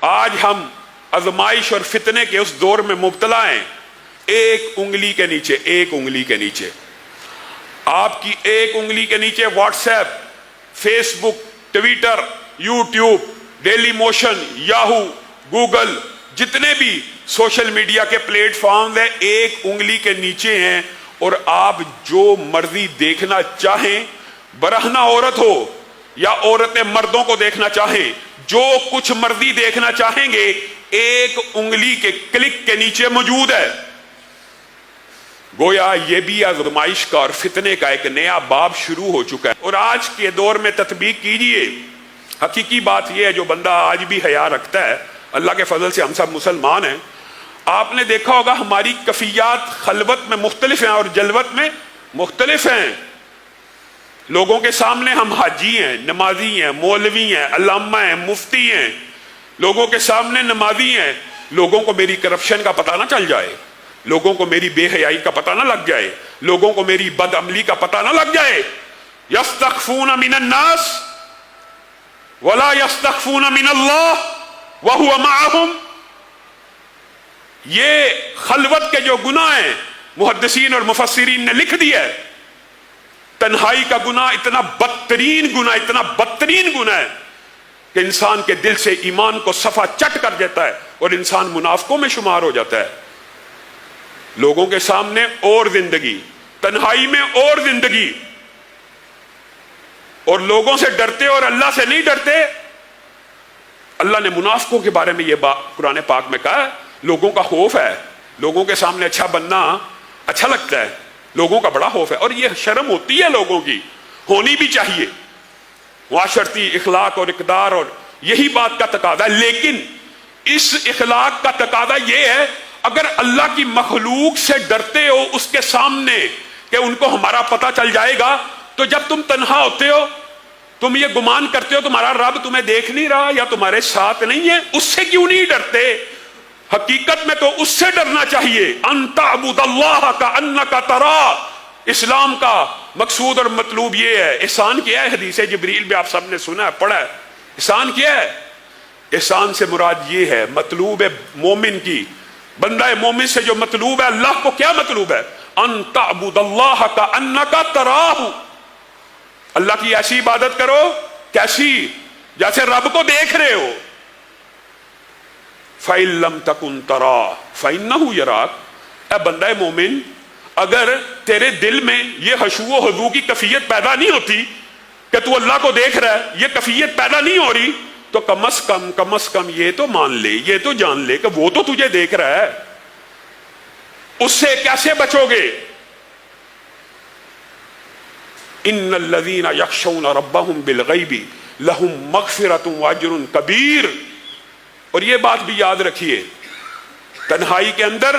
آج ہم آزمائش اور فتنے کے اس دور میں مبتلا ہیں. ایک انگلی کے نیچے، ایک انگلی کے نیچے، آپ کی ایک انگلی کے نیچے WhatsApp, Facebook, Twitter, YouTube, Dailymotion, Yahoo, Google, جتنے بھی سوشل میڈیا کے پلیٹ فارم ہیں ایک انگلی کے نیچے ہیں. اور آپ جو مرضی دیکھنا چاہیں، برہنہ عورت ہو یا عورتیں مردوں کو دیکھنا چاہیں، جو کچھ مرضی دیکھنا چاہیں گے ایک انگلی کے کلک کے نیچے موجود ہے. گویا یہ بھی آزمائش کا اور فتنے کا ایک نیا باب شروع ہو چکا ہے. اور آج کے دور میں تطبیق کیجئے. حقیقی بات یہ ہے، جو بندہ آج بھی حیا رکھتا ہے، اللہ کے فضل سے ہم سب مسلمان ہیں. آپ نے دیکھا ہوگا ہماری کفیات خلوت میں مختلف ہیں اور جلوت میں مختلف ہیں. لوگوں کے سامنے ہم حاجی ہیں، نمازی ہیں، مولوی ہیں، علامہ ہیں، مفتی ہیں. لوگوں کے سامنے نمازی ہیں. لوگوں کو میری کرپشن کا پتہ نہ چل جائے، لوگوں کو میری بے حیائی کا پتہ نہ لگ جائے، لوگوں کو میری بد عملی کا پتہ نہ لگ جائے. یستخفون من الناس ولا یستخفون من اللہ وہو معہم. یہ خلوت کے جو گناہ ہیں محدثین اور مفسرین نے لکھ دیا ہے. تنہائی کا گناہ اتنا بدترین گناہ، اتنا بدترین گناہ ہے کہ انسان کے دل سے ایمان کو صفا چٹ کر دیتا ہے اور انسان منافقوں میں شمار ہو جاتا ہے. لوگوں کے سامنے اور زندگی، تنہائی میں اور زندگی، اور لوگوں سے ڈرتے اور اللہ سے نہیں ڈرتے. اللہ نے منافقوں کے بارے میں یہ بات قرآن پاک میں کہا ہے، لوگوں کا خوف ہے، لوگوں کے سامنے اچھا بننا اچھا لگتا ہے، لوگوں کا بڑا خوف ہے. اور یہ شرم ہوتی ہے، لوگوں کی ہونی بھی چاہیے، معاشرتی اخلاق اور اقدار، اور یہی بات کا تقاضا ہے. لیکن اس اخلاق کا تقاضا یہ ہے، اگر اللہ کی مخلوق سے ڈرتے ہو اس کے سامنے کہ ان کو ہمارا پتہ چل جائے گا، تو جب تم تنہا ہوتے ہو تم یہ گمان کرتے ہو تمہارا رب تمہیں دیکھ نہیں رہا یا تمہارے ساتھ نہیں ہے. اس سے کیوں نہیں ڈرتے؟ حقیقت میں تو اس سے ڈرنا چاہیے. ان تعبد اللہ کانک تراہ. اسلام کا مقصود اور مطلوب یہ ہے. احسان کیا ہے؟ حدیث جبریل بھی آپ سب نے سنا ہے، پڑھا ہے. احسان کیا ہے؟ احسان سے مراد یہ ہے، مطلوب ہے مومن کی، بندہ مومن سے جو مطلوب ہے، اللہ کو کیا مطلوب ہے؟ ان تعبد اللہ کانک تراہ. اللہ کی ایسی عبادت کرو، کیسی؟ جیسے رب کو دیکھ رہے ہو. فَإِن لَمْ تَكُنْ تَرَاهُ فَإِنَّهُ يَرَاكَ. اے بندہ مومن، اگر تیرے دل میں یہ خشوع و خضوع کی کیفیت پیدا نہیں ہوتی کہ تو اللہ کو دیکھ رہا ہے، یہ کیفیت پیدا نہیں ہو رہی، تو کم از کم یہ تو مان لے، یہ تو جان لے کہ وہ تو تجھے دیکھ رہا ہے. اس سے کیسے بچو گے؟ ان الذین یخشون ربهم بالغیب لہم مغفرۃ واجر کبیر. اور یہ بات بھی یاد رکھیے، تنہائی کے اندر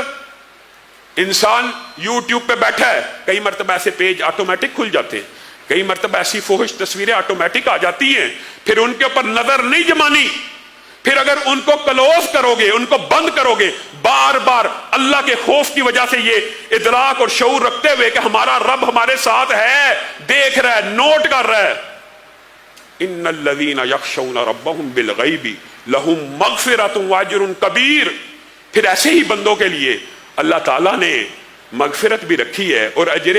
انسان یوٹیوب پہ بیٹھا ہے، کئی مرتبہ ایسے پیج آٹومیٹک کھل جاتے ہیں، کئی مرتبہ ایسی فحش تصویریں آٹومیٹک آ جاتی ہیں، پھر ان کے اوپر نظر نہیں جمانی. پھر اگر ان کو کلوز کرو گے، ان کو بند کرو گے، بار بار اللہ کے خوف کی وجہ سے یہ ادراک اور شعور رکھتے ہوئے کہ ہمارا رب ہمارے ساتھ ہے، دیکھ رہا ہے، نوٹ کر رہا ہے. ان الذین یخشون ربهم بالغیب لہم مغفرۃ واجر کبیر. پھر ایسے ہی بندوں کے لیے اللہ تعالیٰ نے مغفرت بھی رکھی ہے اور اجر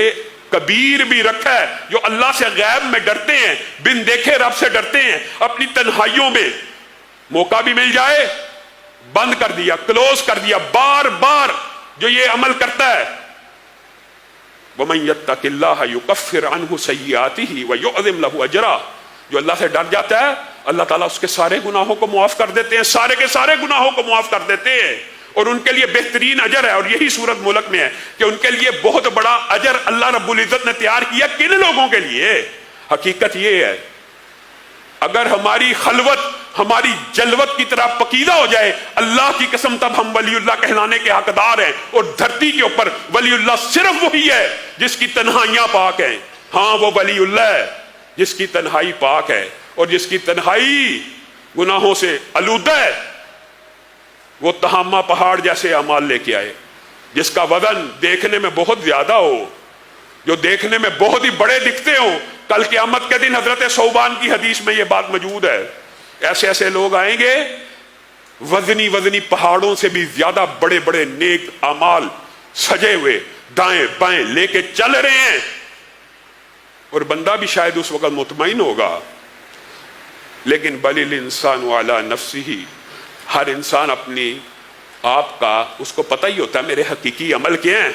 کبیر بھی رکھا ہے. جو اللہ سے غیب میں ڈرتے ہیں، بن دیکھے رب سے ڈرتے ہیں، اپنی تنہائیوں میں موقع بھی مل جائے بند کر دیا، کلوز کر دیا. بار بار جو یہ عمل کرتا ہے، وَمَن يَتَّقِ اللَّهَ يُكَفِّرْ عَنْهُ سَيِّئَاتِهِ وَيُعْظِمْ لَهُ أَجْرًا. جو اللہ سے ڈر جاتا ہے، اللہ تعالیٰ اس کے سارے گناہوں کو معاف کر دیتے ہیں، سارے کے سارے گناہوں کو معاف کر دیتے ہیں، اور ان کے لیے بہترین اجر ہے. اور یہی صورت ملک میں ہے کہ ان کے لیے بہت بڑا اجر اللہ رب العزت نے تیار کیا. کن لوگوں کے لیے؟ حقیقت یہ ہے، اگر ہماری خلوت ہماری جلوت کی طرح پکیدہ ہو جائے، اللہ کی قسم تب ہم ولی اللہ کہلانے کے حقدار ہیں. اور دھرتی کے اوپر ولی اللہ صرف وہی ہے جس کی تنہائیاں پاک ہیں. ہاں، وہ ولی اللہ ہے جس کی تنہائی پاک ہے اور جس کی تنہائی گناہوں سے آلودہ ہے. وہ تہامہ پہاڑ جیسے اعمال لے کے آئے، جس کا وزن دیکھنے میں بہت زیادہ ہو، جو دیکھنے میں بہت ہی بڑے دکھتے ہوں. کل قیامت کے دن حضرت ثوبان کی حدیث میں یہ بات موجود ہے، ایسے ایسے لوگ آئیں گے وزنی وزنی پہاڑوں سے بھی زیادہ بڑے بڑے نیک اعمال سجے ہوئے دائیں بائیں لے کے چل رہے ہیں، اور بندہ بھی شاید اس وقت مطمئن ہوگا، لیکن بل الانسان علی نفسہ، ہر انسان اپنی آپ کا اس کو پتہ ہی ہوتا ہے میرے حقیقی عمل کیا ہیں۔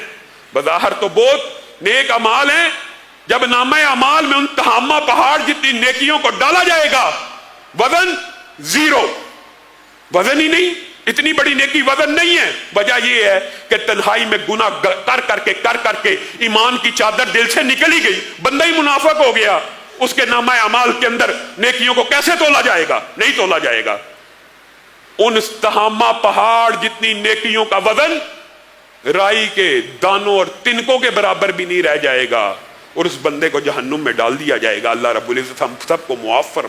بظاہر تو بہت نیک اعمال ہیں، جب نامہ اعمال میں ان تہامہ پہاڑ جتنی نیکیوں کو ڈالا جائے گا، وزن زیرو، وزن ہی نہیں، اتنی بڑی نیکی وزن نہیں ہے۔ وجہ یہ ہے کہ تنہائی میں گناہ کر کے ایمان کی چادر دل سے نکل ہی گئی، بندہ ہی منافق ہو گیا، اس کے نامہ اعمال کے اندر نیکیوں کو کیسے تولا جائے گا؟ نہیں تولا جائے گا۔ ان تہامہ پہاڑ جتنی نیکیوں کا وزن رائی کے دانوں اور تنکوں کے برابر بھی نہیں رہ جائے گا، اور اس بندے کو جہنم میں ڈال دیا جائے گا۔ اللہ رب العزت ہم سب کو معاف فرمائے۔